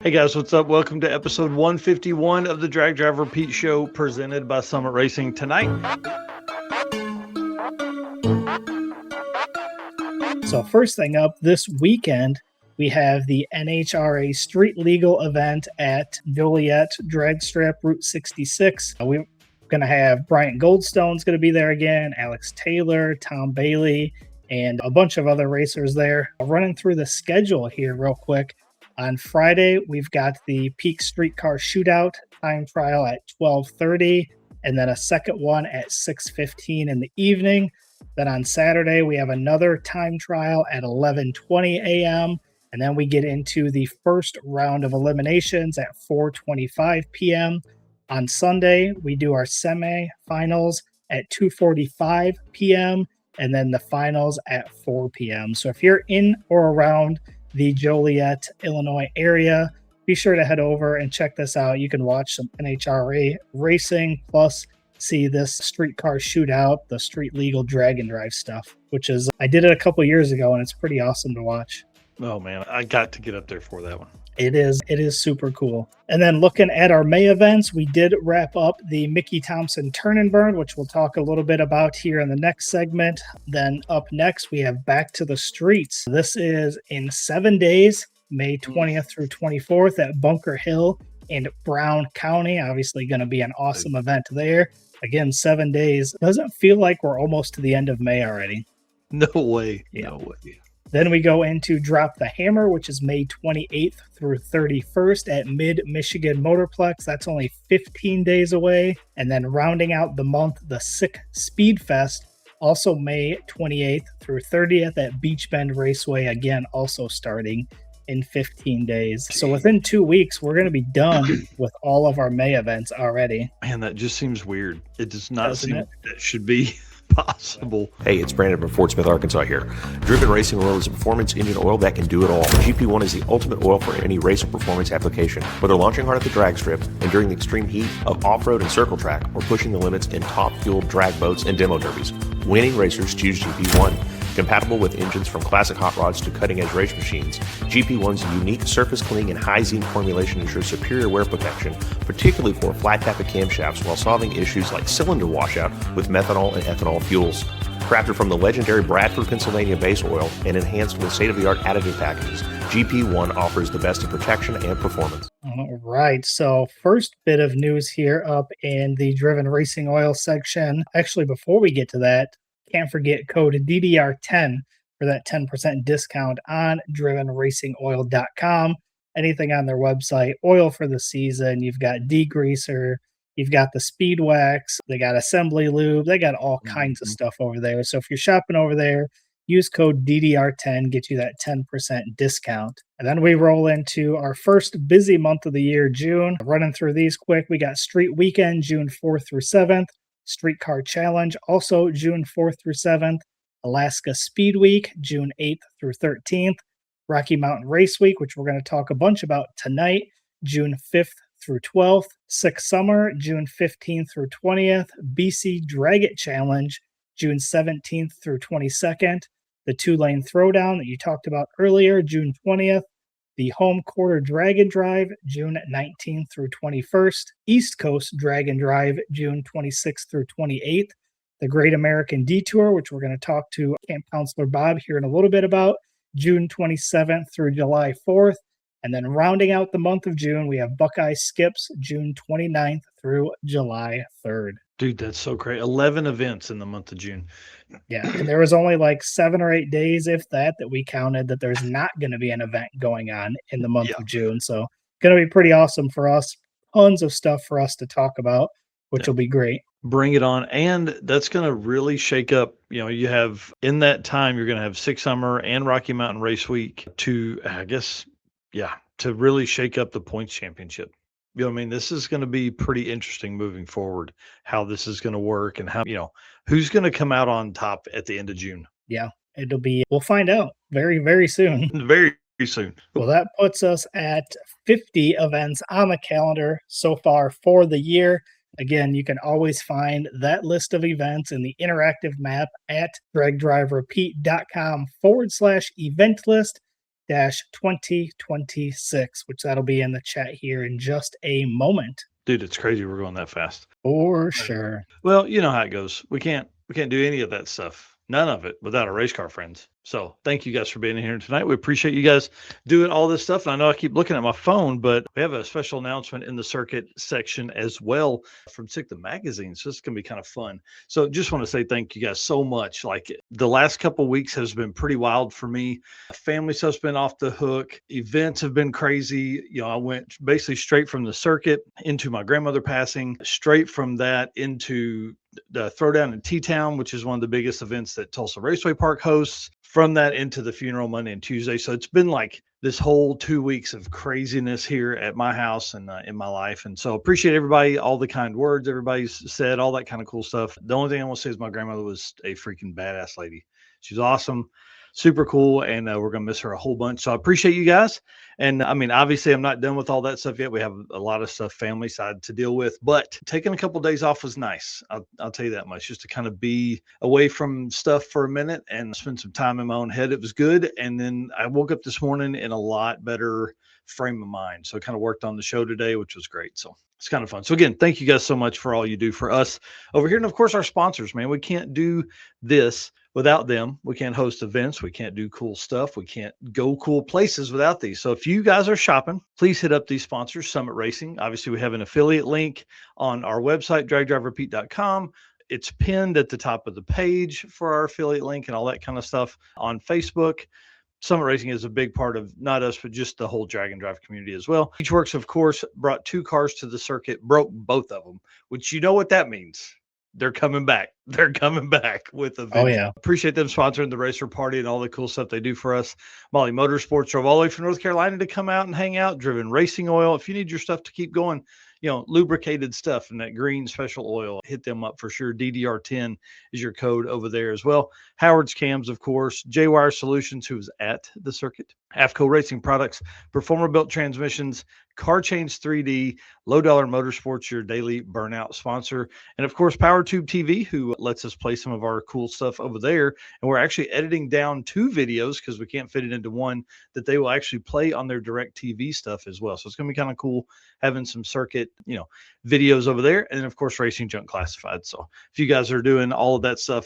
Hey guys, what's up? Welcome to episode 151 of the Drag Drive Repeat Show presented by Summit Racing. Tonight, so first thing up this weekend, we have the NHRA Street Legal event at Joliet Drag Strip Route 66. We're going to have Bryant Goldstone's going to be there again, Alex Taylor, Tom Bailey, and a bunch of other racers there. Running through the schedule here real quick. On Friday, we've got the Peak Streetcar Shootout time trial at 12:30, and then a second one at 6:15 in the evening. Then on Saturday, we have another time trial at 11:20 a.m., and then we get into the first round of eliminations at 4:25 p.m. On Sunday, we do our semi-finals at 2:45 p.m., and then the finals at 4 p.m. So if you're in or around the Joliet, Illinois area, be sure to head over and check this out. You can watch some NHRA racing, plus see this streetcar shootout, the street legal drag and drive stuff, which is, I did it a couple years ago and it's pretty awesome to watch. oh man, I got to get up there for that one. It is super cool. And then looking at our May events, we did wrap up the Mickey Thompson Turn and Burn, which we'll talk a little bit about here in the next segment. Then up next, we have Back to the Streets. This is in 7 days, May 20th through 24th at Bunker Hill in Brown County. Obviously going to be an awesome event there. Again, 7 days. Doesn't feel like we're almost to the end of May already. No way. Yeah. No way. Then we go into Drop the Hammer, which is May 28th through 31st at Mid-Michigan Motorplex. That's only 15 days away. And then rounding out the month, the Sick Speedfest, also May 28th through 30th at Beach Bend Raceway, again, also starting in 15 days. So within 2 weeks, we're going to be done with all of our May events already. Man, that just seems weird. It does not seem like that should be possible. Hey, it's Brandon from Fort Smith, Arkansas here. Driven Racing Oil is a performance engine oil that can do it all. GP1 is the ultimate oil for any race or performance application. Whether launching hard at the drag strip, enduring the extreme heat of off-road and circle track, or pushing the limits in top-fueled drag boats and demo derbies, winning racers choose GP1. Compatible with engines from classic hot rods to cutting-edge race machines, GP1's unique surface cleaning and high-zine formulation ensures superior wear protection, particularly for flat tappet camshafts, while solving issues like cylinder washout with methanol and ethanol fuels. Crafted from the legendary Bradford, Pennsylvania base oil and enhanced with state-of-the-art additive packages, GP1 offers the best in protection and performance. All right, so first bit of news here up in the Driven Racing Oil section. Actually, before we get to that, can't forget code DDR10 for that 10% discount on drivenracingoil.com. Anything on their website, oil for the season. You've got degreaser, you've got the speed wax, they got assembly lube, they got all kinds of stuff over there. So if you're shopping over there, use code DDR10, get you that 10% discount. And then we roll into our first busy month of the year, June. Running through these quick, we got Street Weekend, June 4th through 7th. Streetcar Challenge, also June 4th through 7th. Alaska Speed Week, June 8th through 13th. Rocky Mountain Race Week, which we're going to talk a bunch about tonight, June 5th through 12th. Sick Summer, June 15th through 20th. BC Drag It Challenge, June 17th through 22nd. The two-lane throwdown that you talked about earlier, June 20th. The Home Quarter Drag and Drive, June 19th through 21st. East Coast Drag and Drive, June 26th through 28th. The Great American Detour, which we're going to talk to Camp Counselor Bob here in a little bit about, June 27th through July 4th. And then rounding out the month of June, we have Buckeye Skips, June 29th through July 3rd. Dude, that's so great. 11 events in the month of June. Yeah, and there was only like 7 or 8 days, if that we counted that there's not going to be an event going on in the month of June. So going to be pretty awesome for us. Tons of stuff for us to talk about, which will be great. Bring it on. And that's going to really shake up. You know, you have in that time, you're going to have Sick Summer and Rocky Mountain Race Week to, I guess, to really shake up the points championship. You know what I mean? This is going to be pretty interesting moving forward, how this is going to work and how, who's going to come out on top at the end of June. Yeah, we'll find out very, very soon. Very soon. Well, that puts us at 50 events on the calendar so far for the year. Again, you can always find that list of events in the interactive map at dragdriverepeat.com/event list. 2026, which that'll be in the chat here in just a moment. Dude, it's crazy we're going that fast. For sure. Well, you know how it goes. We can't do any of that stuff. None of it without our race car friends. So thank you guys for being here tonight. We appreciate you guys doing all this stuff. And I know I keep looking at my phone, but we have a special announcement in the circuit section as well from Sick the Magazine. So it's going to be kind of fun. So just want to say thank you guys so much. Like the last couple of weeks has been pretty wild for me. Family stuff's been off the hook. Events have been crazy. You know, I went basically straight from the circuit into my grandmother passing, straight from that into the Throwdown in T-Town, which is one of the biggest events that Tulsa Raceway Park hosts, from that into the funeral Monday and Tuesday. So it's been like this whole 2 weeks of craziness here at my house and in my life. And so appreciate everybody, all the kind words everybody's said, all that kind of cool stuff. The only thing I want to say is my grandmother was a freaking badass lady. She's awesome, super cool, and we're going to miss her a whole bunch. So I appreciate you guys. And I mean, obviously, I'm not done with all that stuff yet. We have a lot of stuff family side to deal with, but taking a couple of days off was nice. I'll tell you that much, just to kind of be away from stuff for a minute and spend some time in my own head. It was good. And then I woke up this morning in a lot better frame of mind. So I kind of worked on the show today, which was great. So it's kind of fun. So again, thank you guys so much for all you do for us over here. And of course, our sponsors, man, we can't do this without them. We can't host events. We can't do cool stuff. We can't go cool places without these. So if you guys are shopping, please hit up these sponsors, Summit Racing. Obviously, we have an affiliate link on our website, dragdriverepeat.com. It's pinned at the top of the page for our affiliate link and all that kind of stuff on Facebook. Summit Racing is a big part of not us, but just the whole drag and drive community as well. Beachworks, of course, brought 2 cars to the circuit, broke both of them, which you know what that means. They're coming back. They're coming back with a vengeance. Oh, yeah. Appreciate them sponsoring the Racer Party and all the cool stuff they do for us. Molly Motorsports drove all the way from North Carolina to come out and hang out. Driven Racing Oil. If you need your stuff to keep going, you know, lubricated stuff and that green special oil, hit them up for sure. DDR10 is your code over there as well. Howard's Cams, of course. J-Wire Solutions, who is at the circuit. AFCO Racing Products, Performer Built Transmissions, Car Change 3D, Low Dollar Motorsports, your daily burnout sponsor. And of course, PowerTube TV, who lets us play some of our cool stuff over there. And we're actually editing down 2 videos because we can't fit it into one that they will actually play on their direct TV stuff as well. So it's going to be kind of cool having some circuit, you know, videos over there. And then of course, Racing Junk Classified. So if you guys are doing all of that stuff,